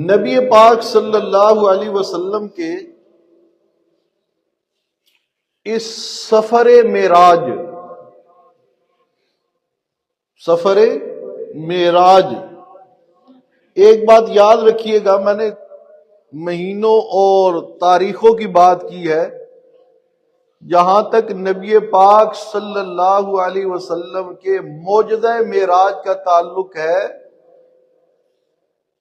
نبی پاک صلی اللہ علیہ وسلم کے اس سفر معراج ایک بات یاد رکھیے گا، میں نے مہینوں اور تاریخوں کی بات کی ہے، جہاں تک نبی پاک صلی اللہ علیہ وسلم کے معجزہ معراج کا تعلق ہے،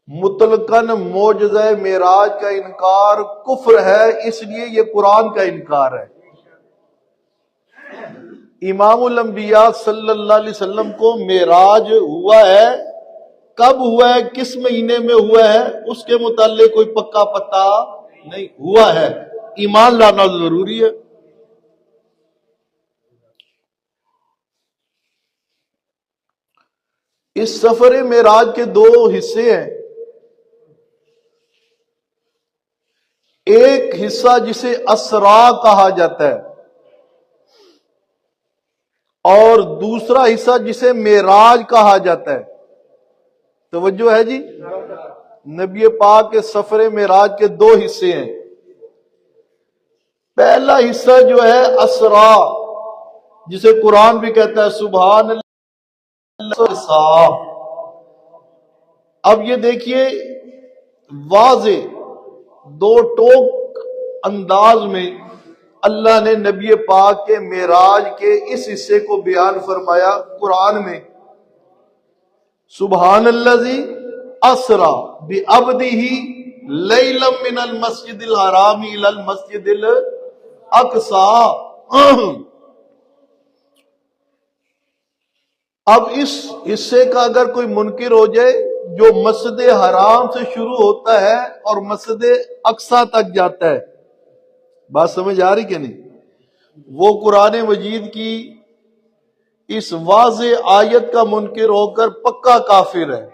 مطلقاً معجزہ معراج کا انکار کفر ہے، اس لیے یہ قرآن کا انکار ہے۔ امام الانبیاء صلی اللہ علیہ وسلم کو معراج ہوا ہے، کب ہوا ہے، کس مہینے میں ہوا ہے، اس کے متعلق کوئی پکا پتہ نہیں، ہوا ہے، ایمان لانا ضروری ہے۔ اس سفر معراج کے دو حصے ہیں، ایک حصہ جسے اسرا کہا جاتا ہے اور دوسرا حصہ جسے معراج کہا جاتا ہے۔ توجہ ہے جی؟ نبی پاک کے سفر معراج کے دو حصے ہیں۔ پہلا حصہ جو ہے اسرا، جسے قرآن بھی کہتا ہے سبحان اللہ۔ اب یہ دیکھیے، واضح دو ٹوک انداز میں اللہ نے نبی پاک کے معراج کے اس حصے کو بیان فرمایا قرآن میں، سبحان الذی اسرا بعبدہ لیلا من المسجد الحرام الی المسجد الاقصی۔ اب اس حصے کا اگر کوئی منکر ہو جائے، جو مسجد حرام سے شروع ہوتا ہے اور مسجد اقصی تک جاتا ہے، بات سمجھ آ رہی کہ نہیں؟ وہ قرآن مجید کی اس واضح آیت کا منکر ہو کر پکا کافر ہے۔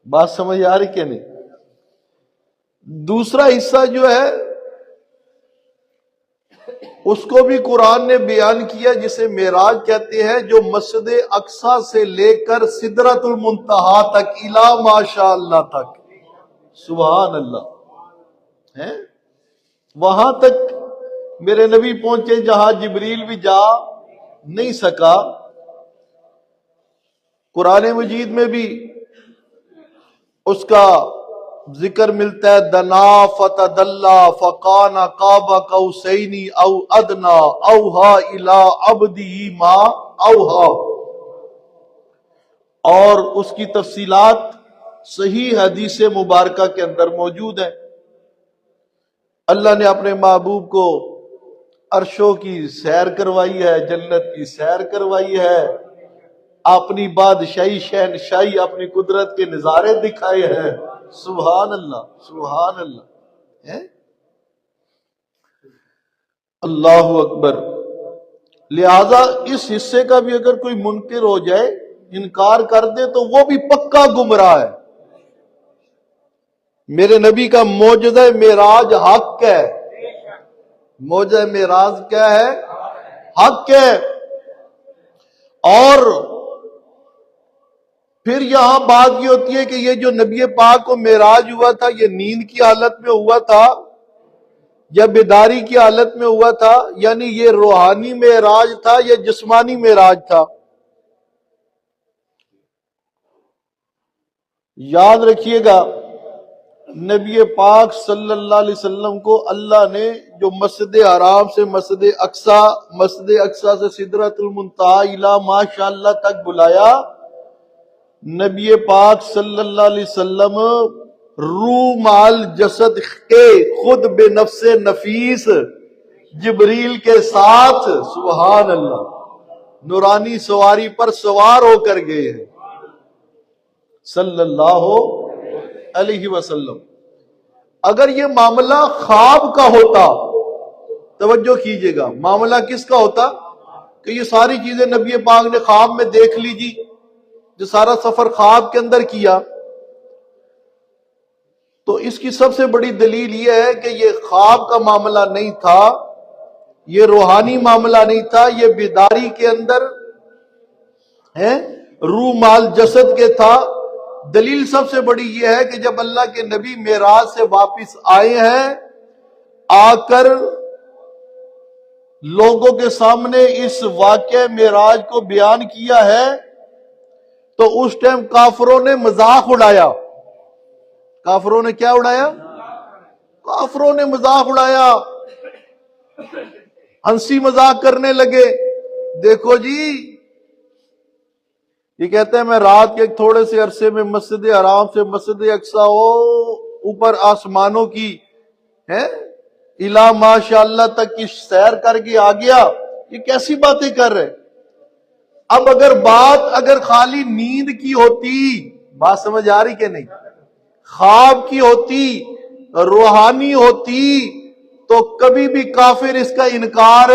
بات سمجھ آ رہی کہ نہیں؟ دوسرا حصہ جو ہے اس کو بھی قرآن نے بیان کیا، جسے معراج کہتے ہیں، جو مسجد اقصی سے لے کر سدرۃ المنتہا تک، الی ماشاء اللہ تک، سبحان اللہ ہے، وہاں تک میرے نبی پہنچے جہاں جبریل بھی جا نہیں سکا۔ قرآن مجید میں بھی اس کا ذکر ملتا ہے، دنا فتدلا فکان قاب قوسین او ادنا اوہا الی عبدہ ما اوہا، اور اس کی تفصیلات صحیح حدیث مبارکہ کے اندر موجود ہیں۔ اللہ نے اپنے محبوب کو عرشوں کی سیر کروائی ہے، جنت کی سیر کروائی ہے، اپنی بادشاہی شہنشاہی اپنی قدرت کے نظارے دکھائے ہیں، سبحان اللہ سبحان اللہ ہے؟ اللہ اکبر۔ لہذا اس حصے کا بھی اگر کوئی منکر ہو جائے، انکار کر دے، تو وہ بھی پکا گمراہ ہے۔ میرے نبی کا معجزہ معراج حق ہے، معجزہ معراج کیا ہے؟ حق ہے۔ اور پھر یہاں بات یہ ہوتی ہے کہ یہ جو نبی پاک کو معراج ہوا تھا، یہ نیند کی حالت میں ہوا تھا یا بیداری کی حالت میں ہوا تھا؟ یعنی یہ روحانی معراج تھا یا جسمانی معراج تھا؟ یاد رکھیے گا، نبی پاک صلی اللہ علیہ وسلم کو اللہ نے جو مسجد حرام سے مسجد اقصی سے سدرۃ المنتہا الی ماشاء اللہ تک بلایا، نبی پاک صلی اللہ علیہ وسلم روح مال جسد کے خود بے نفس نفیس جبریل کے ساتھ، سبحان اللہ، نورانی سواری پر سوار ہو کر گئے ہیں صلی اللہ علیہ وسلم۔ اگر یہ معاملہ خواب کا ہوتا، توجہ کیجئے گا، معاملہ کس کا ہوتا کہ یہ ساری چیزیں نبی پاک نے خواب میں دیکھ لی جی، جو سارا سفر خواب کے اندر کیا، تو اس کی سب سے بڑی دلیل یہ ہے کہ یہ خواب کا معاملہ نہیں تھا، یہ روحانی معاملہ نہیں تھا، یہ بیداری کے اندر ہے، روح مال جسد کے تھا۔ دلیل سب سے بڑی یہ ہے کہ جب اللہ کے نبی معراج سے واپس آئے ہیں، آ کر لوگوں کے سامنے اس واقعہ معراج کو بیان کیا ہے، تو اس ٹائم کافروں نے مذاق اڑایا۔ کافروں نے کیا اڑایا؟ کافروں نے مذاق اڑایا، ہنسی مذاق کرنے لگے۔ دیکھو جی، یہ کہتے ہیں میں رات کے ایک تھوڑے سے عرصے میں مسجد حرام سے مسجد اقصی اوپر آسمانوں کی ہے الہ ماشاء اللہ تک کی سیر کر کے آ گیا۔ یہ کیسی باتیں کر رہے؟ اب اگر خالی نیند کی ہوتی، بات سمجھ آ رہی کہ نہیں، خواب کی ہوتی، روحانی ہوتی، تو کبھی بھی کافر اس کا انکار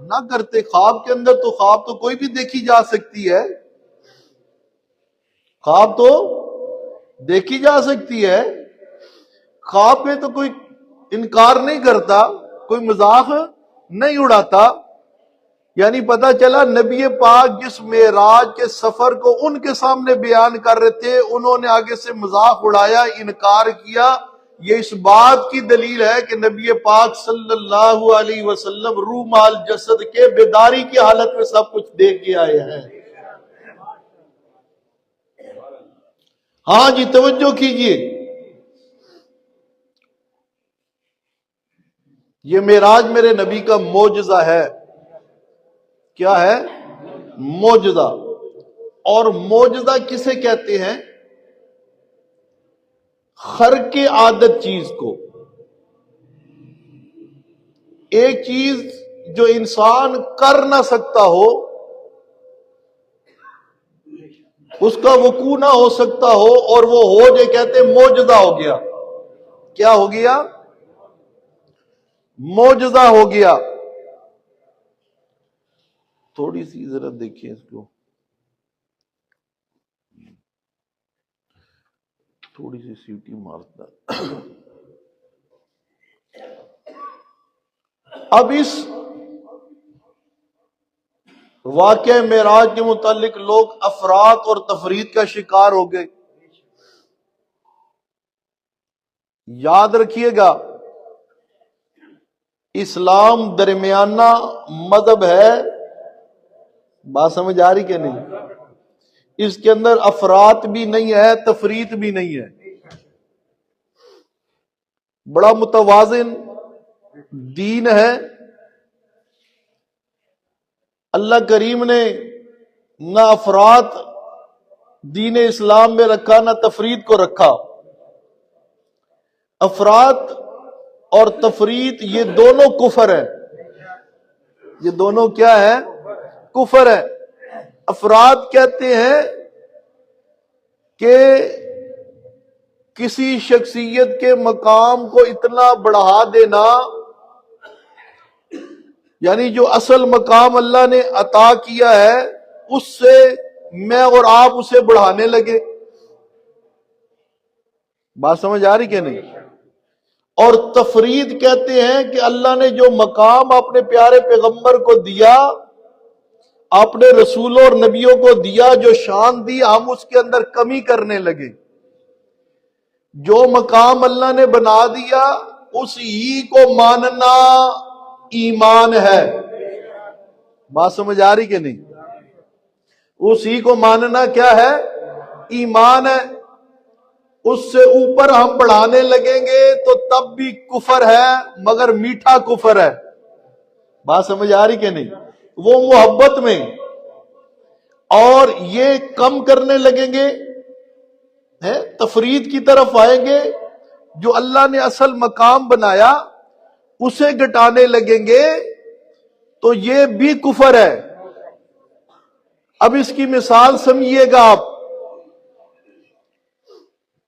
نہ کرتے۔ خواب کے اندر تو خواب تو کوئی بھی دیکھی جا سکتی ہے، خواب تو دیکھی جا سکتی ہے، خواب میں تو کوئی انکار نہیں کرتا، کوئی مذاق نہیں اڑاتا۔ یعنی پتہ چلا نبی پاک جس معراج کے سفر کو ان کے سامنے بیان کر رہے تھے، انہوں نے آگے سے مذاق اڑایا، انکار کیا۔ یہ اس بات کی دلیل ہے کہ نبی پاک صلی اللہ علیہ وسلم روح مال جسد کے بیداری کی حالت میں سب کچھ دیکھ کے آئے ہیں۔ ہاں جی، توجہ کیجئے، یہ معراج میرے نبی کا معجزہ ہے۔ کیا ہے؟ معجزہ۔ اور معجزہ کسے کہتے ہیں؟ خرق عادت چیز کو، ایک چیز جو انسان کر نہ سکتا ہو، اس کا وقوع نہ ہو سکتا ہو، اور وہ ہو جائے، کہتے ہیں معجزہ ہو گیا۔ کیا ہو گیا؟ معجزہ ہو گیا۔ تھوڑی سی ذرا دیکھیں اس کو، تھوڑی سی سیٹی مارتا۔ اب اس واقعہ معراج کے متعلق لوگ افراط اور تفرید کا شکار ہو گئے۔ یاد رکھیے گا، اسلام درمیانہ مذہب ہے، بات سمجھ آ رہی کہ نہیں؟ اس کے اندر افراط بھی نہیں ہے، تفریط بھی نہیں ہے، بڑا متوازن دین ہے۔ اللہ کریم نے نہ افراط دین اسلام میں رکھا، نہ تفریط کو رکھا۔ افراط اور تفریط یہ دونوں کفر ہے، یہ دونوں کیا ہے؟ کفر ہے۔ افراط کہتے ہیں کہ کسی شخصیت کے مقام کو اتنا بڑھا دینا، یعنی جو اصل مقام اللہ نے عطا کیا ہے اس سے میں اور آپ اسے بڑھانے لگے۔ بات سمجھ آ رہی کہ نہیں؟ اور تفرید کہتے ہیں کہ اللہ نے جو مقام اپنے پیارے پیغمبر کو دیا، اپنے رسولوں اور نبیوں کو دیا، جو شان دی، ہم اس کے اندر کمی کرنے لگے۔ جو مقام اللہ نے بنا دیا اس ہی کو ماننا ایمان ہے۔ بات سمجھ آ رہی کہ نہیں؟ اسی کو ماننا کیا ہے؟ ایمان ہے۔ اس سے اوپر ہم بڑھانے لگیں گے تو تب بھی کفر ہے، مگر میٹھا کفر ہے۔ بات سمجھ آ رہی کہ نہیں؟ وہ محبت میں، اور یہ کم کرنے لگیں گے، تفرید کی طرف آئیں گے، جو اللہ نے اصل مقام بنایا اسے گھٹانے لگیں گے، تو یہ بھی کفر ہے۔ اب اس کی مثال سمجھیے گا آپ،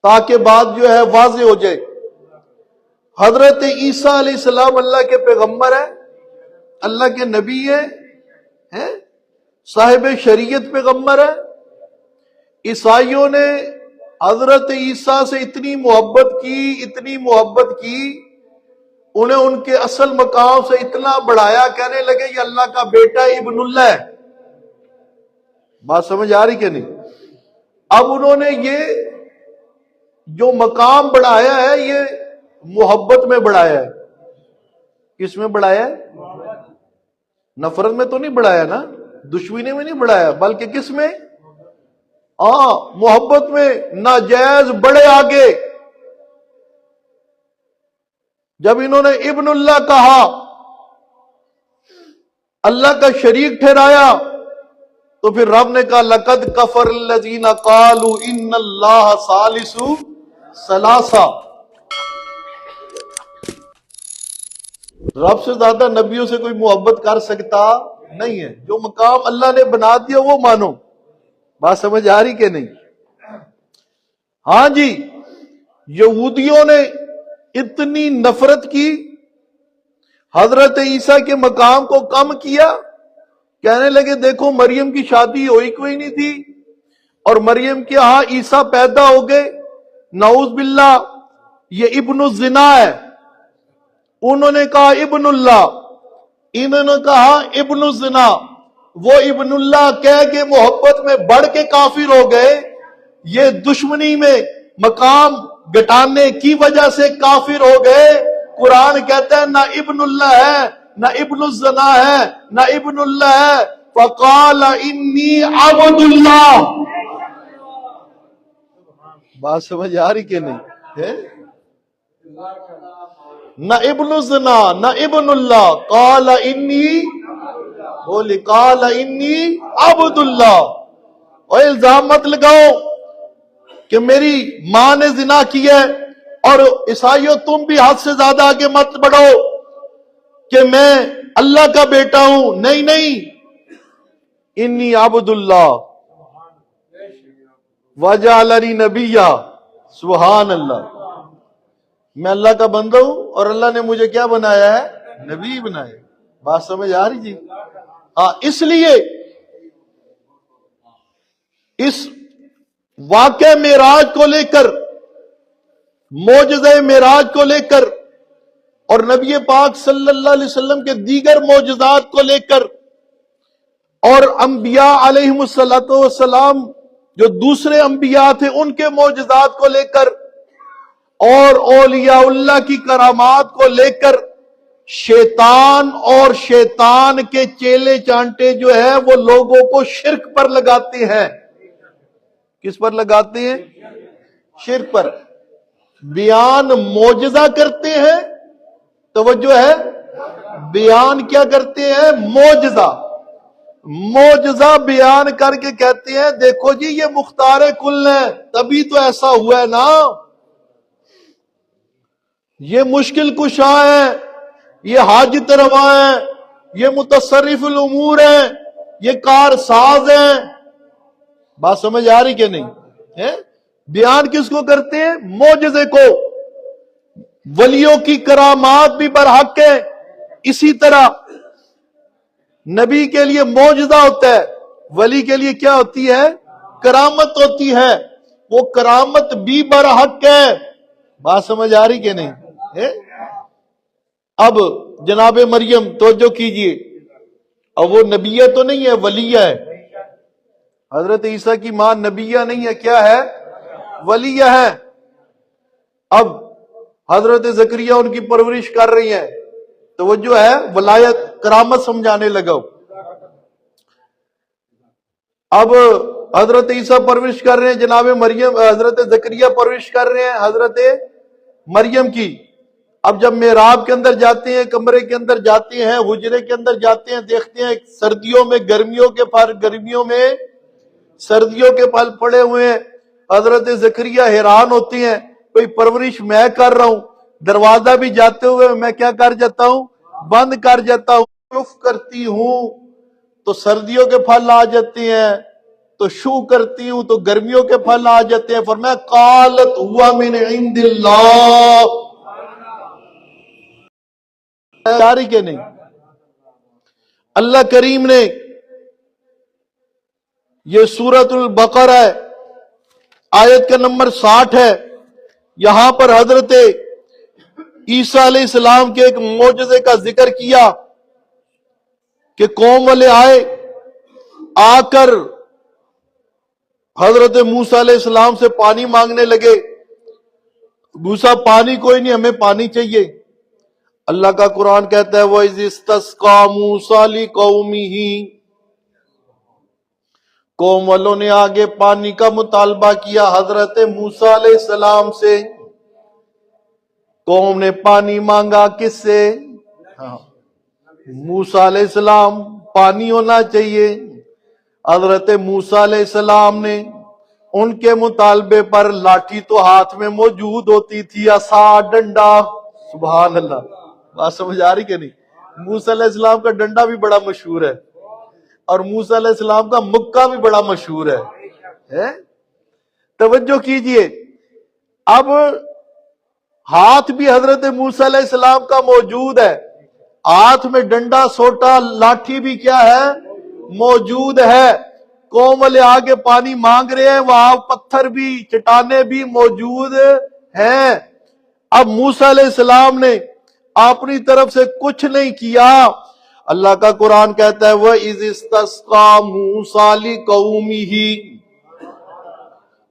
تاکہ بات جو ہے واضح ہو جائے۔ حضرت عیسیٰ علیہ السلام اللہ کے پیغمبر ہیں، اللہ کے نبی ہیں، صاحب شریعت پیغمبر ہیں۔ عیسائیوں نے حضرت عیسیٰ سے اتنی محبت کی، انہیں ان کے اصل مقام سے اتنا بڑھایا، کہنے لگے یہ اللہ کا بیٹا ابن اللہ ہے۔ بات سمجھ آ رہی کہ نہیں؟ اب انہوں نے یہ جو مقام بڑھایا ہے یہ محبت میں بڑھایا ہے. کس میں بڑھایا ہے؟ نفرت میں تو نہیں بڑھایا نا، دشمنی میں نہیں بڑھایا، بلکہ کس میں؟ محبت میں. ناجائز بڑے آگے. جب انہوں نے ابن اللہ کہا، اللہ کا شریک ٹھہرایا، تو پھر رب نے کہا لقد کفر الذین قالوا ان اللہ ثالث ثلاثہ. رب سے زیادہ نبیوں سے کوئی محبت کر سکتا نہیں ہے. جو مقام اللہ نے بنا دیا وہ مانو. بات سمجھ آ رہی کہ نہیں؟ ہاں جی، یہودیوں نے اتنی نفرت کی، حضرت عیسیٰ کے مقام کو کم کیا، کہنے لگے دیکھو مریم کی شادی ہوئی کوئی نہیں تھی اور مریم کے ہاں عیسیٰ پیدا ہو گئے، نعوذ باللہ یہ ابن الزنا ہے. انہوں نے کہا ابن اللہ، انہوں نے کہا ابن الزنا. وہ ابن اللہ کہہ کے محبت میں بڑھ کے کافر ہو گئے، یہ دشمنی میں مقام گٹانے کی وجہ سے کافر ہو گئے. قرآن کہتا ہے نہ ابن اللہ ہے، نہ ابن الزنا ہے، نہ ابن اللہ ہے. فقال انی عبد اللہ. بات سمجھ آ رہی کہ نہیں ہے؟ نہ ابن الزنا نہ ابن اللہ. قال انی، بولی قال انی عبد اللہ. اور الزام مت لگاؤ کہ میری ماں نے زنا کیا ہے، اور عیسائیوں تم بھی حد سے زیادہ آگے مت بڑھو کہ میں اللہ کا بیٹا ہوں. نہیں نہیں، انی عبد اللہ وجعلنی نبیا. سبحان اللہ. میں اللہ کا بندہ ہوں اور اللہ نے مجھے کیا بنایا ہے؟ نبی بنایا. بات سمجھ آ رہی جی؟ اس لیے اس واقع معراج کو لے کر، معجزہ معراج کو لے کر، اور نبی پاک صلی اللہ علیہ وسلم کے دیگر معجزات کو لے کر، اور انبیاء علیہم السلام جو دوسرے انبیاء تھے ان کے معجزات کو لے کر، اور اولیاء اللہ کی کرامات کو لے کر، شیطان اور شیطان کے چیلے چانٹے جو ہے وہ لوگوں کو شرک پر لگاتے ہیں. کس پر لگاتے ہیں؟ شرک پر. بیان معجزہ کرتے ہیں، توجہ ہے، بیان کیا کرتے ہیں؟ معجزہ. معجزہ بیان کر کے کہتے ہیں دیکھو جی یہ مختار کل ہے، تبھی تو ایسا ہوا ہے نا، یہ مشکل کشا ہے، یہ حاجت روا ہے، یہ متصرف الامور ہے، یہ کار ساز ہے. بات سمجھ آ رہی کہ نہیں؟ بیان کس کو کرتے ہیں؟ معجزے کو. ولیوں کی کرامات بھی برحق ہے. اسی طرح نبی کے لیے معجزہ ہوتا ہے، ولی کے لیے کیا ہوتی ہے؟ کرامت ہوتی ہے. وہ کرامت بھی برحق ہے. بات سمجھ آ رہی کہ نہیں؟ اب جناب مریم توجہ کیجئے، اب وہ نبیہ تو نہیں ہے، ولیہ ہے. حضرت عیسیٰ کی ماں نبیہ نہیں ہے، کیا ہے؟ ولیہ ہے. اب حضرت زکریا ان کی پرورش کر رہی ہیں، توجہ ہے، ولایت کرامت سمجھانے لگا. اب حضرت عیسیٰ پرورش کر رہے ہیں، جناب مریم، حضرت زکریا پرورش کر رہے ہیں حضرت مریم کی. اب جب محراب کے اندر جاتے ہیں، کمرے کے اندر جاتے ہیں، حجرے کے اندر جاتے ہیں، دیکھتے ہیں سردیوں میں گرمیوں کے پھل، گرمیوں میں سردیوں کے پھل پڑے ہوئے ہیں. حضرت زکریا حیران ہوتے ہیں، کوئی پرورش میں کر رہا ہوں، دروازہ بھی جاتے ہوئے میں کیا کر جاتا ہوں؟ بند کر جاتا ہوں. شف کرتی ہوں تو سردیوں کے پھل آ جاتے ہیں، تو شو کرتی ہوں تو گرمیوں کے پھل آ جاتے ہیں. فرمایا قالت ہوا من عند اللہ. جاری کے نہیں؟ اللہ کریم نے یہ سورۃ البقرہ ہے، آیت کا نمبر 60 ہے، یہاں پر حضرت عیسیٰ علیہ السلام کے ایک معجزے کا ذکر کیا کہ قوم والے آئے، آ کر حضرت موسیٰ علیہ السلام سے پانی مانگنے لگے. موسیٰ پانی کوئی نہیں، ہمیں پانی چاہیے. اللہ کا قرآن کہتا ہے وَإِذِ اسْتَسْقَىٰ مُوسَىٰ لِقَوْمِهِ، قوم والوں نے آگے پانی کا مطالبہ کیا حضرت موسیٰ علیہ السلام سے. قوم نے پانی مانگا کس سے؟ موسیٰ علیہ السلام، پانی ہونا چاہیے. حضرت موسیٰ علیہ السلام نے ان کے مطالبے پر لاٹھی تو ہاتھ میں موجود ہوتی تھی، عصا، ڈنڈا. سبحان اللہ، بات سمجھ آ رہی کہ نہیں؟ موسیٰ علیہ السلام کا ڈنڈا بھی بڑا مشہور ہے اور موسیٰ علیہ السلام کا مکہ بھی بڑا مشہور ہے. توجہ کیجئے، اب ہاتھ بھی حضرت موسیٰ علیہ السلام کا موجود ہے، ہاتھ میں ڈنڈا، سوٹا، لاٹھی بھی کیا ہے؟ موجود ہے. قوم والے آگے پانی مانگ رہے ہیں، وہاں پتھر بھی، چٹانیں بھی موجود ہیں. اب موسیٰ علیہ السلام نے اپنی طرف سے کچھ نہیں کیا. اللہ کا قرآن کہتا ہے وَإِذِ اسْتَسْقَىٰ مُوسَىٰ لِقَوْمِهِ،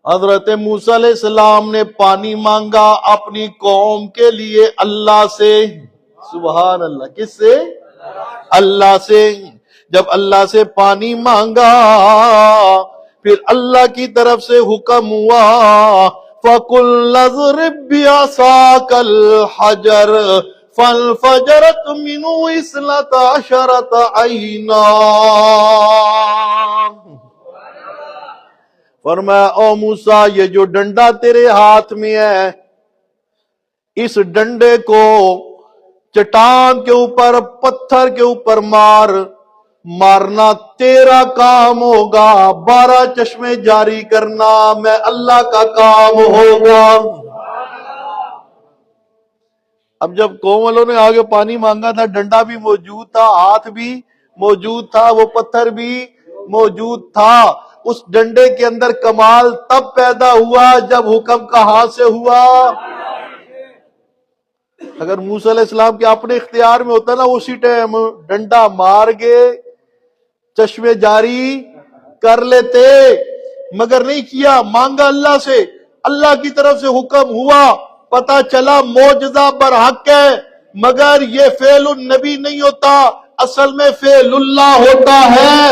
حضرت موسیٰ علیہ السلام نے پانی مانگا اپنی قوم کے لیے اللہ سے. سبحان اللہ، کس سے؟ اللہ سے. جب اللہ سے پانی مانگا پھر اللہ کی طرف سے حکم ہوا فَقُلْ اضْرِبْ بِعَصَاكَ الْحَجَرَ فَانْفَجَرَتْ مِنْهُ اثْنَتَا عَشْرَةَ عَيْنًا. فرمایا او موسیٰ، یہ جو ڈنڈا تیرے ہاتھ میں ہے، اس ڈنڈے کو چٹان کے اوپر، پتھر کے اوپر مارنا تیرا کام ہوگا. 12 چشمے جاری کرنا میں اللہ کا کام ہوگا. اب جب قوم والوں نے آگے پانی مانگا تھا، ڈنڈا بھی موجود تھا، ہاتھ بھی موجود تھا، وہ پتھر بھی موجود تھا. اس ڈنڈے کے اندر کمال تب پیدا ہوا جب حکم کہاں سے ہوا؟ اگر موسیٰ علیہ السلام کے اپنے اختیار میں ہوتا نا، اسی ٹائم ڈنڈا مار کے چشمے جاری کر لیتے، مگر نہیں کیا. مانگا اللہ سے، اللہ کی طرف سے حکم ہوا، پتا چلا معجزہ برحق ہے، مگر یہ فعل النبی نہیں ہوتا، اصل میں فعل اللہ ہوتا ہے.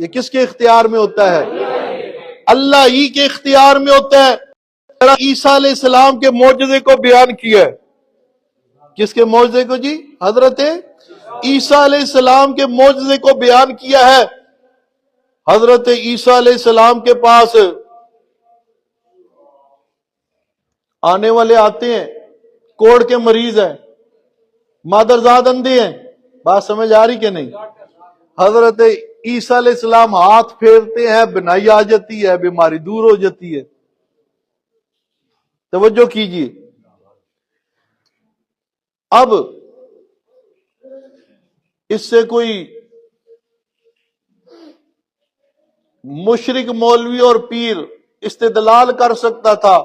یہ کس کے اختیار میں ہوتا ہے؟ اللہ ہی کے اختیار میں ہوتا ہے. عیسیٰ علیہ السلام کے معجزے کو بیان کیا ہے. کس کے معجزے کو جی؟ حضرت عیسیٰ علیہ السلام کے معجزے کو بیان کیا ہے. حضرت عیسیٰ علیہ السلام کے پاس آنے والے آتے ہیں، کوڑ کے مریض ہیں، مادرزاد اندھے ہیں. بات سمجھ آ رہی کہ نہیں؟ حضرت عیسیٰ علیہ السلام ہاتھ پھیرتے ہیں، بنائی آ جاتی ہے، بیماری دور ہو جاتی ہے. توجہ کیجیے. اب اس سے کوئی مشرک مولوی اور پیر استدلال کر سکتا تھا.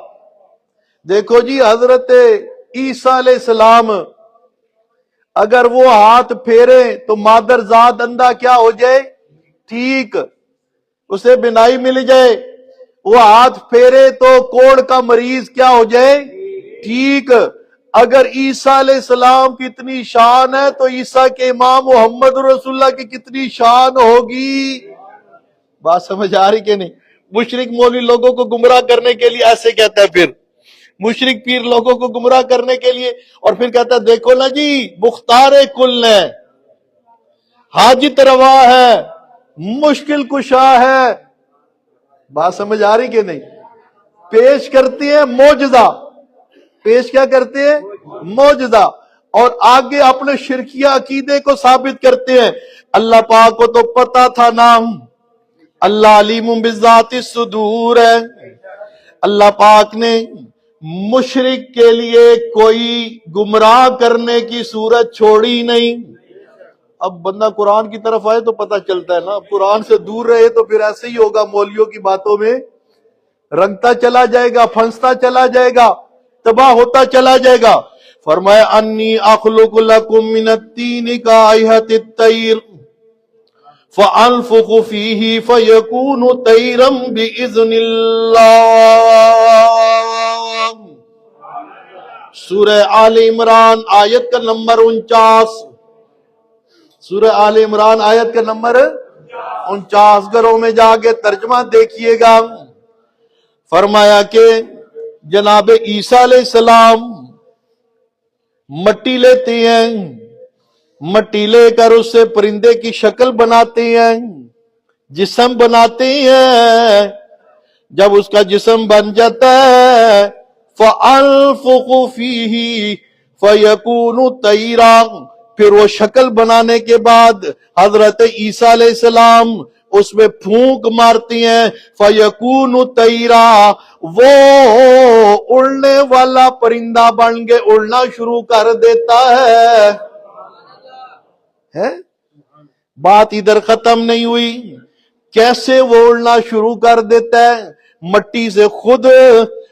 دیکھو جی، حضرت عیسیٰ علیہ السلام اگر وہ ہاتھ پھیرے تو مادرزاد اندھا کیا ہو جائے؟ ٹھیک، اسے بینائی مل جائے. وہ ہاتھ پھیرے تو کوڑ کا مریض کیا ہو جائے؟ ٹھیک. اگر عیسیٰ علیہ السلام کی اتنی شان ہے تو عیسیٰ کے امام محمد رسول اللہ کی کتنی شان ہوگی؟ بات سمجھ آ رہی کہ نہیں؟ مشرک مولوی لوگوں کو گمراہ کرنے کے لیے ایسے کہتا ہے، پھر مشرک پیر لوگوں کو گمراہ کرنے کے لیے، اور پھر کہتا ہے دیکھو نا جی، مختار کل ہے، حاجت روا ہے، مشکل کشا ہے. بات سمجھ آ رہی کہ نہیں؟ پیش کرتے ہیں معجزہ، پیش کیا کرتے ہیں؟ معجزہ. اور آگے اپنے شرکیہ عقیدے کو ثابت کرتے ہیں. اللہ پاک کو تو پتا تھا نام، اللہ علیم بذات الصدور ہے. اللہ پاک نے مشرک کے لیے کوئی گمراہ کرنے کی صورت چھوڑی نہیں. اب بندہ قرآن کی طرف آئے تو پتہ چلتا ہے نا. قرآن سے دور رہے تو پھر ایسے ہی ہوگا، مولویوں کی باتوں میں رنگتا چلا جائے گا، پھنستا چلا جائے گا، تباہ ہوتا چلا جائے گا. فرمایا انی اخلق لکم من الطین کہیئۃ الطیر فَأَنفُخُ فِيهِ فَيَكُونُ طَيْرًا بِإِذْنِ اللَّهِ۔ سورہ آل عمران آیت کا نمبر 49، سورہ آل عمران آیت کا نمبر 49، گھروں میں جا کے ترجمہ دیکھیے گا۔ فرمایا کہ جناب عیسیٰ علیہ السلام مٹی لیتے ہیں، مٹی لے کر اس سے پرندے کی شکل بناتے ہیں، جسم بناتے ہیں۔ جب اس کا جسم بن جاتا ہے فَأَنفُخُ فِيهِ فَيَكُونُ طَيْرًا، پھر وہ شکل بنانے کے بعد حضرت عیسیٰ علیہ السلام اس میں پھونک مارتی ہیں، فَيَكُونُ طَيْرًا، وہ اڑنے والا پرندہ بن کے اڑنا شروع کر دیتا ہے۔ بات ادھر ختم نہیں ہوئی، کیسے وہ اڑنا شروع کر دیتا ہے؟ مٹی سے خود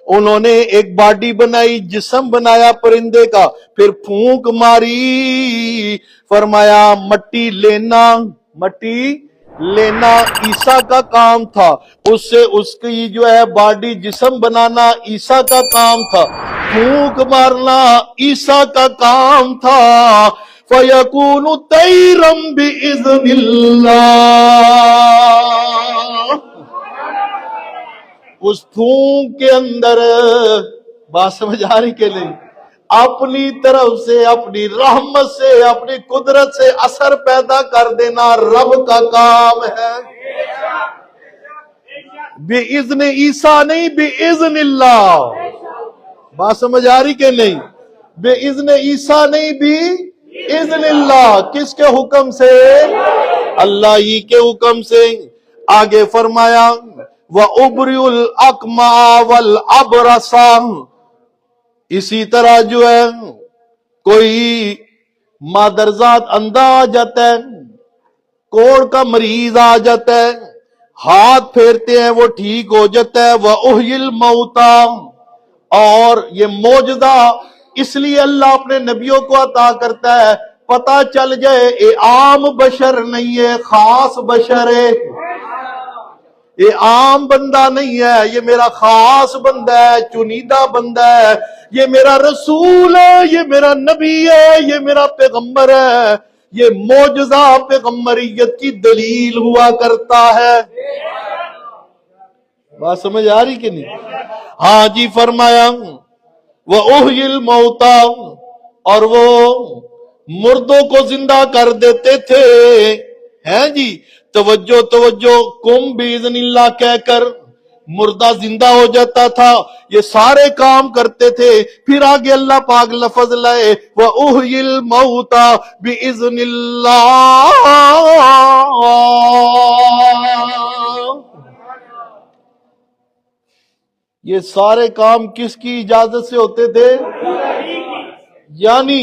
انہوں نے ایک باڈی بنائی، جسم بنایا پرندے کا، پھر پھونک ماری، فرمایا مٹی لینا عیسیٰ کا کام تھا، اس سے اس کی جو ہے باڈی جسم بنانا عیسیٰ کا کام تھا، پھونک مارنا عیسیٰ کا کام تھا۔ فَيَكُونُ طَيْرًا بِإِذْنِ اللَّهِ، اس پھونک کے اندر بات سمجھ آ رہی کہ نہیں؟ اپنی طرف سے، اپنی رحمت سے، اپنی قدرت سے اثر پیدا کر دینا رب کا کام ہے۔ بِإِذْنِ عیسیٰ نہیں، بِإِذْنِ اللہ۔ بات سمجھ آ رہی کہ نہیں؟ بِإِذْنِ عیسیٰ نہیں، بِإِذْنِ اللہ۔ کس کے حکم سے؟ اللہ ہی کے حکم سے۔ آگے فرمایا وَأُبْرِئُ الْأَكْمَحَ وَالْأَبْرَصَ، اسی طرح جو ہے کوئی مادرزاد اندھا آ جاتا ہے، کوڑ کا مریض آ جاتا ہے، ہاتھ پھیرتے ہیں وہ ٹھیک ہو جاتا ہے۔ وَأُحْيِي الْمَوْتَى، اور یہ معجزہ اس لیے اللہ اپنے نبیوں کو عطا کرتا ہے، پتہ چل جائے یہ عام بشر نہیں ہے، خاص بشر ہے، یہ عام بندہ نہیں ہے، یہ میرا خاص بندہ ہے، چنیدہ بندہ ہے، یہ میرا رسول ہے، یہ میرا نبی ہے، یہ میرا پیغمبر ہے۔ یہ معجزہ پیغمبریت کی دلیل ہوا کرتا ہے۔ بات سمجھ آ رہی کہ نہیں؟ ہاں جی، فرمایا وَأُحْيِي الْمَوْتَى، اور وہ مردوں کو زندہ کر دیتے تھے، ہیں جی، توجہ کم بِإِذْنِ اللہ کہہ کر مردہ زندہ ہو جاتا تھا، یہ سارے کام کرتے تھے۔ پھر آگے اللہ پاک لفظ لائے وَأُحْيِي الْمَوْتَى بِإِذْنِ اللَّهِ، یہ سارے کام کس کی اجازت سے ہوتے تھے؟ یعنی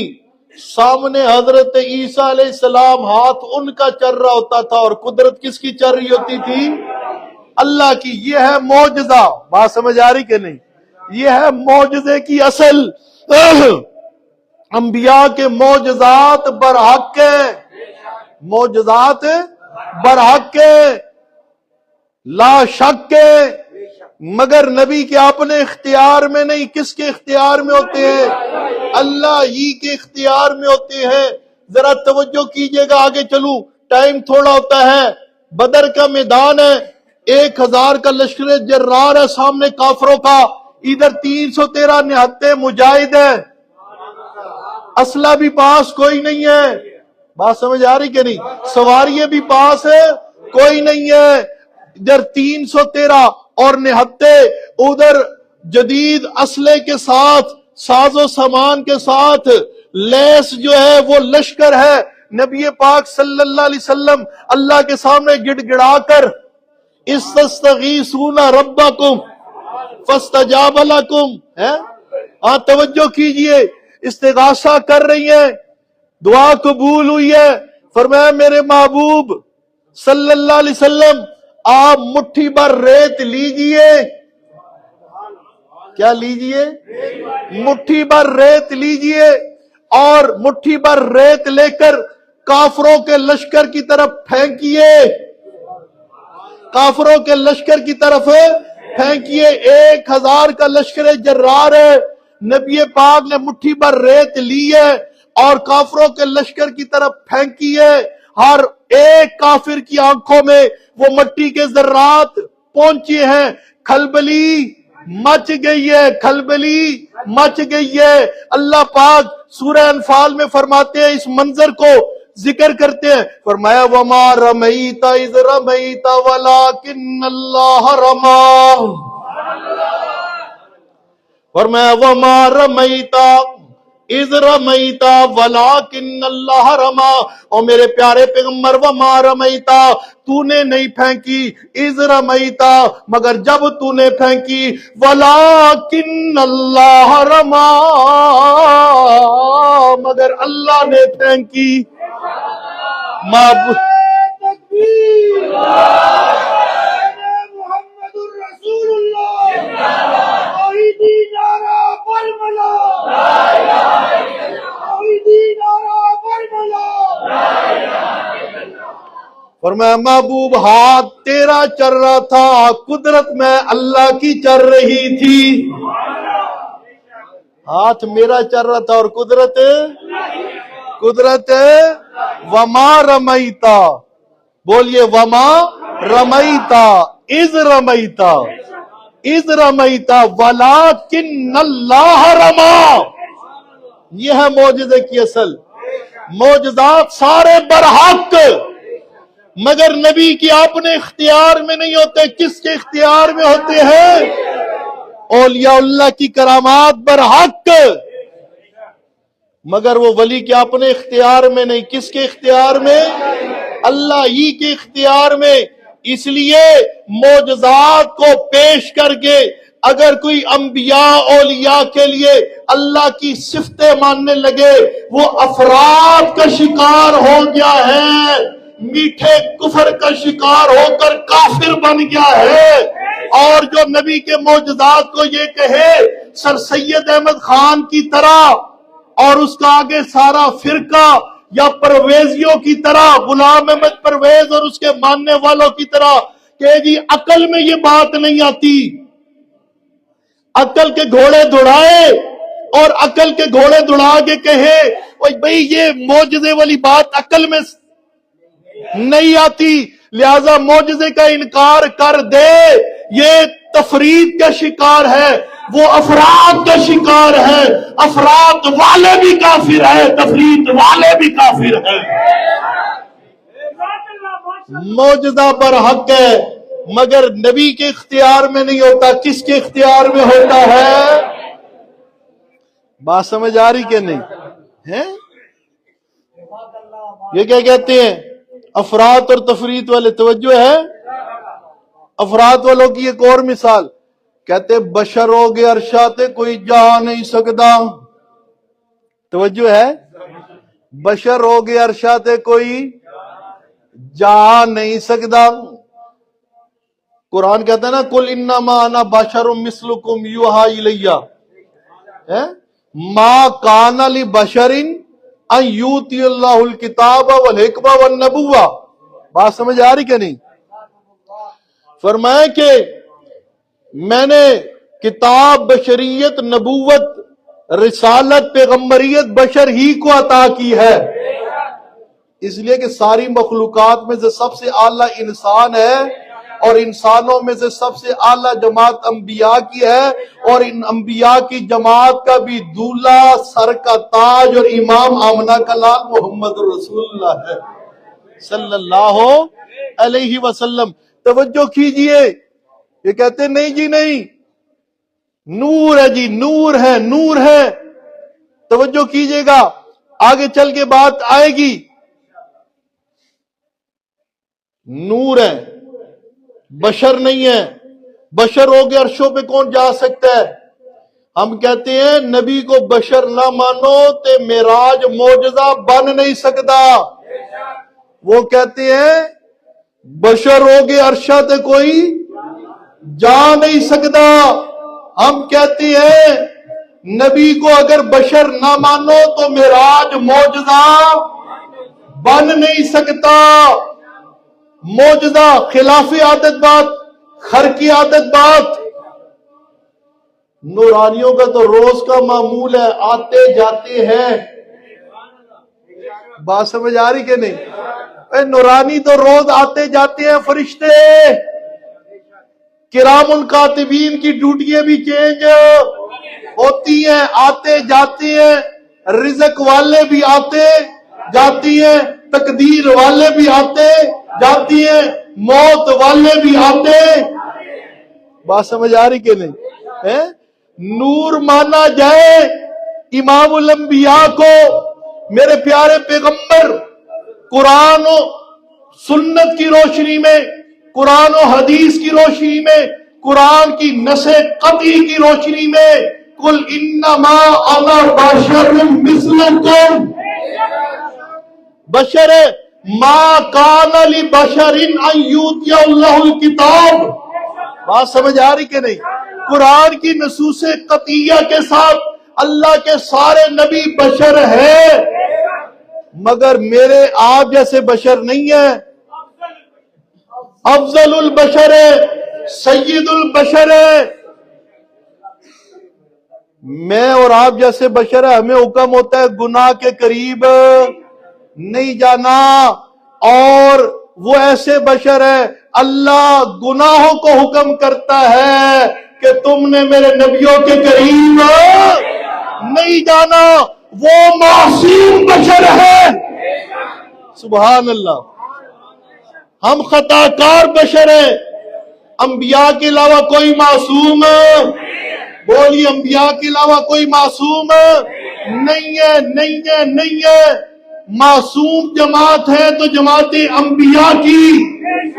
سامنے حضرت عیسیٰ علیہ السلام، ہاتھ ان کا چل رہا ہوتا تھا اور قدرت کس کی چل رہی ہوتی تھی؟ اللہ کی۔ یہ ہے معجزہ۔ بات سمجھ آ رہی کہ نہیں؟ یہ ہے معجزے کی اصل۔ انبیاء کے معجزات برحق کے، معجزات برحق کے، لا شک کے، مگر نبی کے اپنے اختیار میں نہیں۔ کس کے اختیار میں ہوتے ہیں؟ اللہ ہی کے اختیار میں ہوتے ہیں۔ ذرا توجہ کیجئے گا، آگے چلوں، ٹائم تھوڑا ہوتا ہے۔ بدر کا میدان ہے، 1000 کا لشکر جرار ہے سامنے کافروں کا، ادھر 313 نہتے مجاہد ہیں، اسلحہ بھی پاس کوئی نہیں ہے۔ بات سمجھ آ رہی کہ نہیں؟ سواریاں بھی پاس ہے کوئی نہیں ہے، ادھر 313 اور نہتے، ادھر جدید اسلحے کے ساتھ، ساز و سامان کے ساتھ لیس جو ہے وہ لشکر ہے۔ نبی پاک صلی اللہ علیہ وسلم اللہ کے سامنے گڑ گڑا کر استغیثون ربکم فاستجاب لکم، توجہ کیجئے، استغاثہ کر رہی ہیں، دعا قبول ہوئی ہے۔ فرمایا میرے محبوب صلی اللہ علیہ وسلم آپ مٹھی بھر ریت لیجئے۔ کیا لیجئے؟ مٹھی بھر ریت لیجئے، اور مٹھی بھر ریت لے کر کافروں کے لشکر کی طرف پھینکیے، کافروں کے لشکر کی طرف پھینکیے۔ 1000 کا لشکر جرار ہے، نبی پاک نے مٹھی بھر ریت لی ہے اور کافروں کے لشکر کی طرف پھینکی ہے۔ ہر ایک کافر کی آنکھوں میں وہ مٹی کے ذرات پہنچے ہیں، کھلبلی مچ گئی ہے، کھلبلی مچ گئی ہے۔ اللہ پاک سورہ انفال میں فرماتے ہیں، اس منظر کو ذکر کرتے ہیں، فرمایا وَمَا رَمَيْتَ إِذْ رَمَيْتَ وَلَكِنَّ اللَّهَ رَمَى، فرمایا وَمَا رَمَيْتَ اِذْ رَمَيْتَ وَلَكِنَّ اللَّهَ رَمَى، اور میرے پیارے پیغمبر وَمَا رَمَيْتَ، تو نے نہیں پھینکی، اِذْ رَمَيْتَ مگر جب تو نے پھینکی، وَلَكِنَّ اللَّهَ رَمَى مگر اللہ نے پھینکی۔ تکبیر، محمد الرسول اللہ، توحیدی نعرہ برملا، توحیدی نعرہ برملا۔ فرمایا محبوب ہاتھ تیرا چل رہا تھا، قدرت میں اللہ کی چل رہی تھی۔ ہاتھ میرا چل رہا تھا اور قدرت وما رمیتا، بولیے وما رمیتا اذ رمیتا، اذ رمیتا ولکن اللہ رما۔ یہ ہے معجزے کی اصل۔ معجزات سارے برحق مگر نبی کی اپنے اختیار میں نہیں ہوتے، کس کے اختیار میں ہوتے ہیں؟ اولیاء اللہ کی کرامات برحق مگر وہ ولی کے اپنے اختیار میں نہیں، کس کے اختیار میں؟ اللہ ہی کے اختیار میں۔ اس لیے معجزات کو پیش کر کے اگر کوئی انبیاء اولیاء کے لیے اللہ کی صفتیں ماننے لگے، وہ افراد کا شکار ہو گیا ہے، میٹھے کفر کا شکار ہو کر کافر بن گیا ہے۔ اور جو نبی کے معجزات کو یہ کہے سر سید احمد خان کی طرح اور اس کا آگے سارا فرقہ، یا پرویزیوں کی طرح، غلام احمد پرویز اور اس کے ماننے والوں کی طرح کہ جی عقل میں یہ بات نہیں آتی، عقل کے گھوڑے دوڑائے اور عقل کے گھوڑے دوڑا کے کہے بھئی یہ معجزے والی بات عقل میں نہیں آتی، لہذا معجزے کا انکار کر دے، یہ تفرید کا شکار ہے، وہ افراد کا شکار ہے، افراد والے بھی کافر ہیں، تفرید والے بھی کافر ہیں۔ معجزہ برحق ہے مگر نبی کے اختیار میں نہیں ہوتا، کس کے اختیار میں ہوتا ہے؟ بات سمجھ آ رہی کہ نہیں ہے؟ یہ کیا کہتے ہیں افراد اور تفرید والے؟ توجہ ہے؟ افراد والوں کی ایک اور مثال کہتے بشر ہو گئے عرشاتے کوئی جا نہیں سکتا، توجہ ہے؟ بشر ہو گئے عرشاتے کوئی جا نہیں سکتا۔ قرآن کہتا ہے نا قل انما انا بشر مثلکم یوحی الیہ، ما کان لبشر ان یؤتی اللہ الکتاب والحکمہ والنبوہ۔ بات سمجھ آ رہی کہ نہیں؟ فرمایا کہ میں نے کتاب، بشریت، نبوت، رسالت، پیغمبریت بشر ہی کو عطا کی ہے، اس لیے کہ ساری مخلوقات میں سے سب سے اعلیٰ انسان ہے اور انسانوں میں سے سب سے اعلیٰ جماعت انبیاء کی ہے، اور ان انبیاء کی جماعت کا بھی دولہ، سر کا تاج اور امام آمنہ کا لال محمد رسول اللہ ہے صلی اللہ علیہ وسلم۔ توجہ کیجئے، یہ کہتے نہیں جی نہیں، نور ہے جی، نور ہے، نور ہے۔ توجہ کیجئے گا، آگے چل کے بات آئے گی۔ نور ہے، بشر نہیں ہے۔ بشر ہو گیا عرشوں پہ کون جا سکتا ہے؟ ہم کہتے ہیں نبی کو بشر نہ مانو تے معراج معجزہ بن نہیں سکتا۔ وہ کہتے ہیں بشر ہو گئے عرشہ تے کوئی جا نہیں سکتا۔ ہم کہتے ہیں نبی کو اگر بشر نہ مانو تو معراج معجزہ بن نہیں سکتا. معجزہ خلاف عادت بات، خرقی عادت بات. نورانیوں کا تو روز کا معمول ہے، آتے جاتے ہیں. بات سمجھ آ رہی کہ نہیں؟ اے نورانی تو روز آتے جاتے ہیں فرشتے. کرام الکاتبین کی ڈیوٹیاں بھی چینج ہوتی ہیں، آتے جاتے ہیں. رزق والے بھی آتے جاتی ہیں، تقدیر والے بھی آتے جاتی ہیں، موت والے بھی آتے. بات سمجھ آ رہی کہ نہیں؟ نور مانا جائے امام الانبیاء کو، میرے پیارے پیغمبر قرآن و سنت کی روشنی میں، قرآن و حدیث کی روشنی میں، قرآن کی نص قطعی کی روشنی میں، قل انما انا بشر مثلکم، بشر ما کان لبشر ان یؤتی اللہ الکتاب. بات سمجھ آ رہی کہ نہیں؟ قرآن کی نصوص قطعیہ کے ساتھ اللہ کے سارے نبی بشر ہیں، مگر میرے آپ جیسے بشر نہیں ہیں. افضل البشر ہے، سید البشر ہے. میں اور آپ جیسے بشر ہے، ہمیں حکم ہوتا ہے گناہ کے قریب نہیں جانا. اور وہ ایسے بشر ہے، اللہ گناہوں کو حکم کرتا ہے کہ تم نے میرے نبیوں کے قریب نہیں جانا. وہ معصوم بشر ہے. سبحان اللہ. ہم خطا کار بشر ہیں. انبیاء کے علاوہ کوئی معصوم بولی، انبیاء کے علاوہ کوئی معصوم نہیں ہے، نہیں ہے، نہیں ہے. معصوم جماعت ہے تو جماعت انبیاء کی،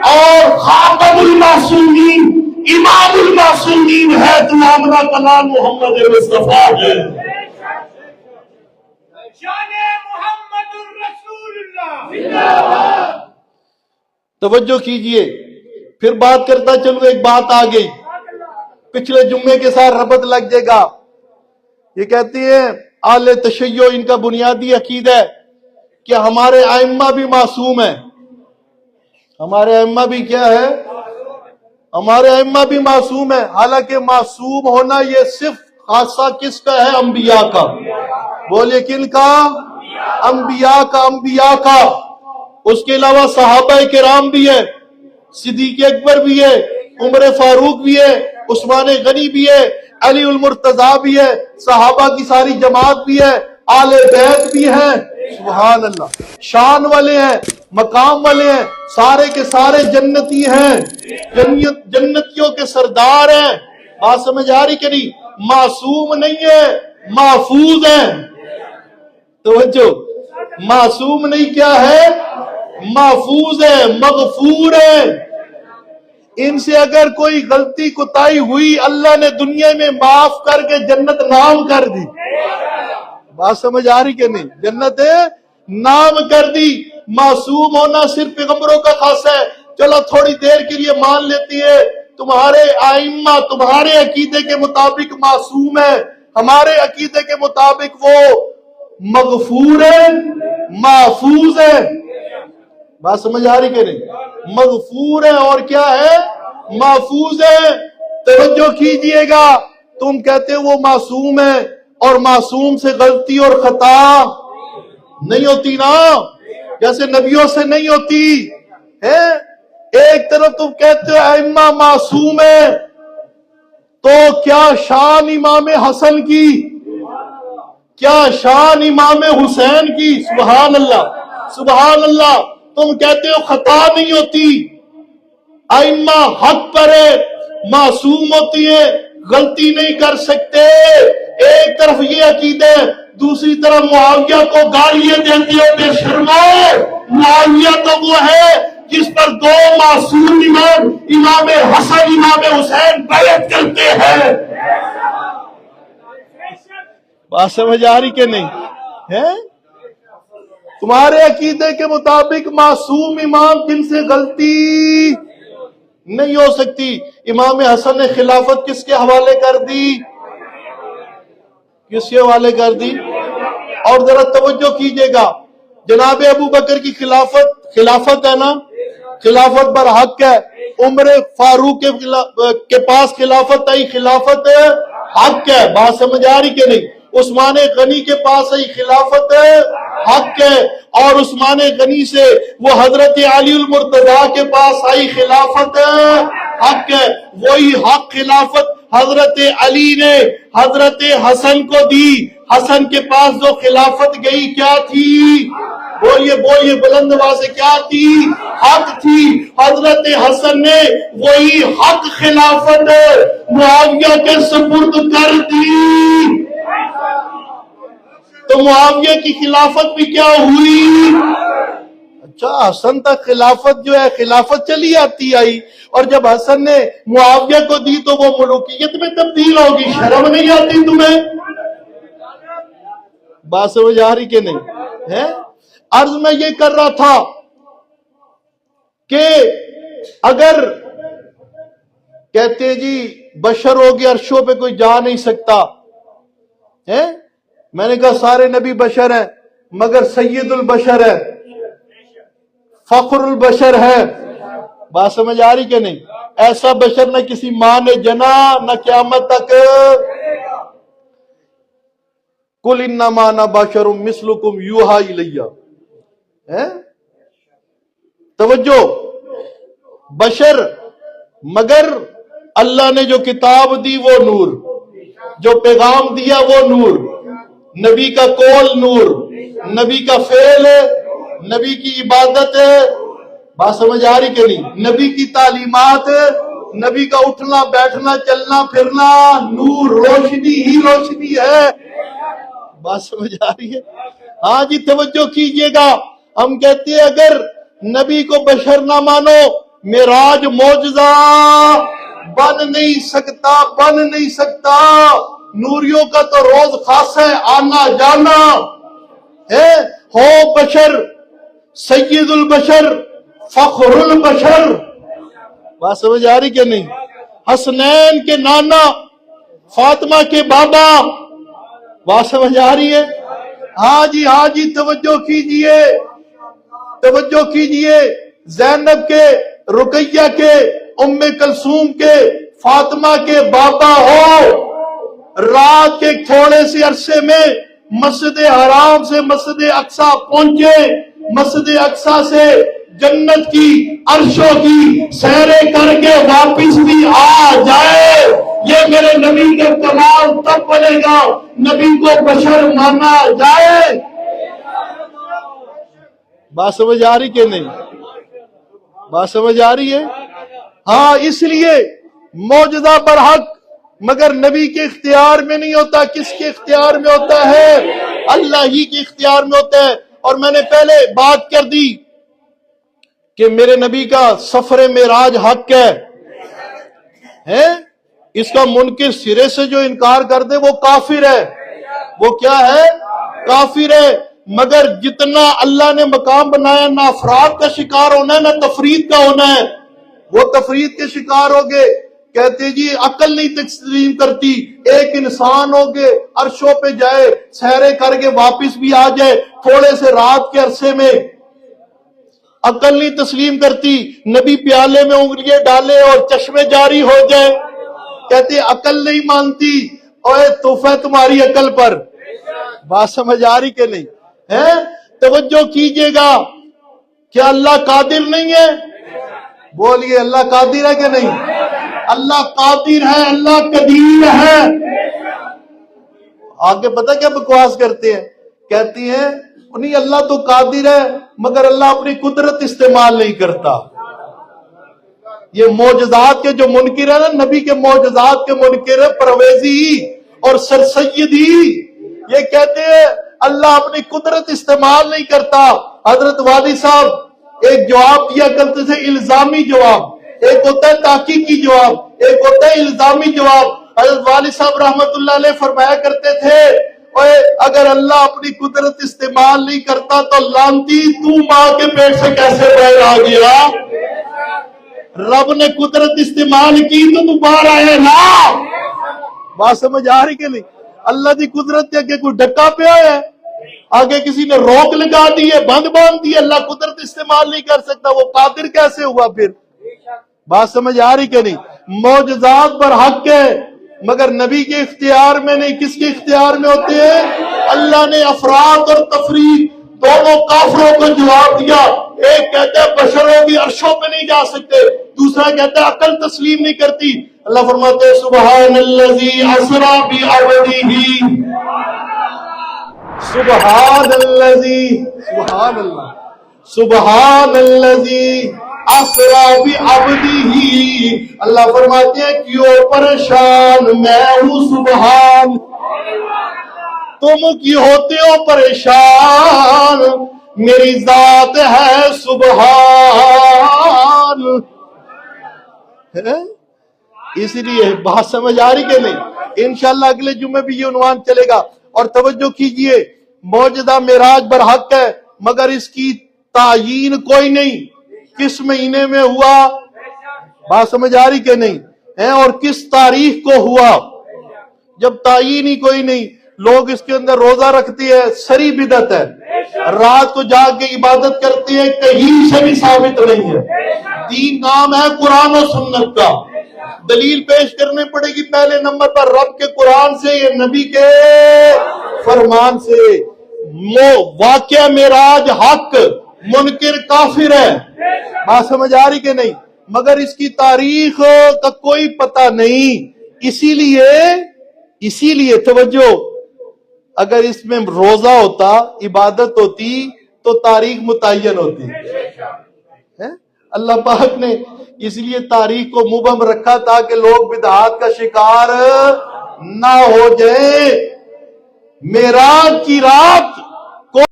اور خاتم المعصومین امام المعصومین ہے تو ہمارا کلام محمد مصطفیٰ ہے. شان محمد الرسول اللہ. توجہ کیجئے، پھر بات کرتا چلو. ایک بات آ گئی پچھلے جمعے کے ساتھ ربط لگ جائے گا. یہ کہتی ہے اہل تشیع، ان کا بنیادی عقیدہ ہے کہ ہمارے ائمہ بھی معصوم ہیں. ہمارے ائمہ بھی کیا ہے؟ ہمارے ائمہ بھی معصوم ہیں. حالانکہ معصوم ہونا یہ صرف خاصہ کس کا ہے؟ انبیاء کا. بولے کن کا؟ انبیاء کا. انبیاء کا. اس کے علاوہ صحابہ کرام بھی ہے، صدیق اکبر بھی ہے، عمر فاروق بھی ہے، عثمان غنی بھی ہے، علی المرتضیٰ بھی ہے، صحابہ کی ساری جماعت بھی ہے، آل بیت بھی ہیں. سبحان اللہ. شان والے ہیں، مقام والے ہیں، سارے کے سارے جنتی ہیں، جنتیوں کے سردار ہیں. بات سمجھ آ رہی کہ نہیں؟ معصوم نہیں ہے، محفوظ ہیں. توجہ، معصوم نہیں کیا ہے؟ محفوظ ہے، مغفور ہے. ان سے اگر کوئی غلطی کوتاہی ہوئی، اللہ نے دنیا میں معاف کر کے جنت نام کر دی. بات سمجھ آ رہی کہ نہیں؟ جنت نام کر دی. معصوم ہونا صرف پیغمبروں کا خاص ہے. چلو تھوڑی دیر کے لیے مان لیتی ہے تمہارے ائمہ تمہارے عقیدے کے مطابق معصوم ہے، ہمارے عقیدے کے مطابق وہ مغفور ہے، محفوظ ہے. بات سمجھ آ رہی کہ نہیں؟ مغفور ہے اور کیا ہے؟ محفوظ ہے. توجہ کیجئے گا. تم کہتے وہ معصوم ہے، اور معصوم سے غلطی اور خطا نہیں ہوتی نا، جیسے نبیوں سے نہیں ہوتی ہے. ایک طرف تم کہتے ہو ائمہ معصوم ہے، تو کیا شان امام حسن کی، کیا شان امام حسین کی؟ سبحان اللہ، سبحان اللہ. تم کہتے ہو خطا نہیں ہوتی، ائمہ حق پر ہے، معصوم ہوتی ہے، غلطی نہیں کر سکتے. ایک طرف یہ عقیدہ، دوسری طرف معاویہ کو گالیاں دیتے ہو بے شرمو. معاویہ تو وہ ہے جس پر دو معصوم امام، امام حسن امام حسین بیعت کرتے ہیں. بات سمجھ آ رہی کہ نہیں ہے؟ تمہارے عقیدے کے مطابق معصوم امام جن سے غلطی نہیں ہو سکتی. امام حسن نے خلافت کس کے حوالے کر دی؟ کس کے حوالے کر دی؟ اور ذرا توجہ کیجئے گا، جناب ابو بکر کی خلافت ہے نا، خلافت پر حق ہے. عمر فاروق کے پاس خلافت آئی، خلافت حق ہے. بات سمجھ آ رہی کہ نہیں؟ عثمان غنی کے پاس آئی، خلافت حق ہے. اور عثمان غنی سے وہ حضرت علی المرتضیٰ کے پاس آئی، خلافت حق ہے. وہی حق خلافت حضرت علی نے حضرت حسن کو دی. حسن کے پاس جو خلافت گئی کیا تھی؟ بولیے بولیے بلند آواز سے، کیا تھی؟ حق تھی. حضرت حسن نے وہی حق خلافت معاویہ کے سپرد کر دی. تو معاویہ کی خلافت بھی کیا ہوئی؟ اچھا، حسن تک خلافت جو ہے خلافت چلی آتی آئی، اور جب حسن نے معاویہ کو دی تو وہ ملوکیت میں تبدیل ہوگی. شرم نہیں آتی تمہیں؟ بات سمجھ آ رہی کہ نہیں ہے؟ عرض میں یہ کر رہا تھا کہ اگر کہتے جی بشر ہو گیا عرشوں پہ کوئی جا نہیں سکتا ہے، میں نے کہا سارے نبی بشر ہیں مگر سید البشر ہے، فخر البشر ہے. بات سمجھ آ رہی کہ نہیں؟ ایسا بشر نہ کسی ماں نے جنا نہ قیامت تک. قل انما انا بشر مثلکم یوحی الی. توجہ، بشر مگر اللہ نے جو کتاب دی وہ نور، جو پیغام دیا وہ نور، نبی کا قول نور، نبی کا فعل، نبی کی عبادت. بات سمجھ آ رہی کہ نہیں؟ نبی کی تعلیمات، نبی کا اٹھنا بیٹھنا چلنا پھرنا نور، روشنی ہی روشنی ہے. بات سمجھ آ رہی ہے؟ ہاں جی، توجہ کیجئے گا. ہم کہتے ہیں اگر نبی کو بشر نہ مانو، معراج معجزہ بن نہیں سکتا. نوریوں کا تو روز خاص ہے، آنا جانا ہے. ہو بشر، سید البشر، فخر البشر. بات سمجھ آ رہی کہ نہیں؟ حسنین کے نانا، فاطمہ کے بابا. بات سمجھ آ رہی ہے؟ ہاں جی توجہ کیجئے. زینب کے، رقیہ کے، ام کلثوم کے، فاطمہ کے بابا ہو، رات کے تھوڑے سے عرصے میں مسجد حرام سے مسجد اقصی پہنچے، مسجد اقصی سے جنت کی عرشوں کی سیریں کر کے واپس بھی آ جائے. یہ میرے نبی کا کمال تب بنے گا نبی کو بشر مانا جائے. بات سمجھ آ رہی کہ نہیں؟ بات سمجھ آ رہی ہے؟ ہاں، اس لیے معجزہ برحق مگر نبی کے اختیار میں نہیں ہوتا. کس کے اختیار میں ہوتا ہے؟ اللہ ہی کے اختیار میں ہوتا ہے. اور میں نے پہلے بات کر دی کہ میرے نبی کا سفر معراج حق ہے. اس کا منکر سرے سے جو انکار کر دے وہ کافر ہے. وہ کیا ہے؟ کافر ہے. مگر جتنا اللہ نے مقام بنایا، نہ افراد کا شکار ہونا ہے نہ تفرید کا ہونا ہے. وہ تفرید کے شکار ہو گئے، کہتے جی عقل نہیں تسلیم کرتی. ایک انسان ہو گئے عرشوں پہ جائے، سیرے کر کے واپس بھی آ جائے تھوڑے سے رات کے عرصے میں. عقل نہیں تسلیم کرتی. نبی پیالے میں انگلیاں ڈالے اور چشمے جاری ہو جائے، کہتے عقل نہیں مانتی. اوے تحفہ تمہاری عقل پر. بات سمجھ آ رہی کہ نہیں ہے؟ توجہ کیجئے گا. کیا اللہ قادر نہیں ہے؟ بولیے اللہ قادر ہے کہ نہیں؟ اللہ قادر ہے، اللہ قدیر ہے. آگے پتہ کیا بکواس کرتے ہیں؟ کہتی ہیں نہیں اللہ تو قادر ہے مگر اللہ اپنی قدرت استعمال نہیں کرتا. یہ معجزات کے جو منکر ہیں نا، نبی کے معجزات کے منکر پرویزی اور سر سیدی، یہ کہتے ہیں اللہ اپنی قدرت استعمال نہیں کرتا. حضرت والی صاحب ایک جواب دیا کرتے تھے، الزامی جواب. ایک ہوتا ہے تحقیقی جواب، ایک ہوتا ہے الزامی جواب. حضرت والی صاحب رحمت اللہ علیہ فرمایا کرتے تھے اگر اللہ اپنی قدرت استعمال نہیں کرتا تو لانتی تو ماں کے پیٹ سے کیسے باہر آ گیا؟ رب نے قدرت استعمال کی تو باہر آئے نا. بات سمجھ آ رہی کہ نہیں؟ اللہ کی قدرت کے کوئی ڈکا پہ آیا ہے؟ آگے کسی نے روک لگا دی ہے، بند باندھ دی ہے، اللہ قدرت استعمال نہیں کر سکتا، وہ قادر کیسے ہوا پھر؟ بات سمجھ آ رہی کہ نہیں؟ معجزات پر حق ہے مگر نبی کے اختیار میں نہیں، کس کے اختیار میں ہوتے ہیں؟ اللہ نے افراد اور تفرید دونوں کافروں کو جواب دیا، ایک کہتا ہے بشروں کی عرشوں پہ نہیں جا سکتے، دوسرا کہتا ہے عقل تسلیم نہیں کرتی۔ اللہ فرماتے ہیں سبحان الذی اسری بعبدہ، سبحان الذی، سبحان اللہ، سبحان الذی اسری بعبدہ۔ اللہ فرماتے ہیں کیوں پریشان، میں ہوں سبحان، تم کیوں ہوتے ہو پریشان، میری ذات ہے سبحان۔ اس لیے بات سمجھ آ رہی کہ نہیں؟ انشاءاللہ اگلے جمعے بھی یہ عنوان چلے گا۔ اور توجہ کیجئے، معجزہ معراج برحق ہے مگر اس کی تعیین کوئی نہیں، کس مہینے میں ہوا، بات سمجھ آ رہی کہ نہیں ہے، اور کس تاریخ کو ہوا، جب تعیین ہی کوئی نہیں۔ لوگ اس کے اندر روزہ رکھتے ہیں، سری بدعت ہے، رات کو جاگ کے عبادت کرتے ہیں، کہیں سے بھی ثابت نہیں ہے۔ دین نام ہے قرآن و سنت کا، دلیل پیش کرنے پڑے گی پہلے نمبر پر رب کے قرآن سے، یہ نبی کے فرمان سے۔ واقعہ معراج حق، منکر کافر ہے، بات سمجھ آ رہی کہ نہیں؟ مگر اس کی تاریخ کا کوئی پتہ نہیں۔ اسی لیے توجہ، اگر اس میں روزہ ہوتا، عبادت ہوتی تو تاریخ متعین ہوتی ہے۔ اللہ پاک نے اس لیے تاریخ کو مبہم رکھا تاکہ لوگ بدعات کا شکار نہ ہو جائیں۔ معراج کی رات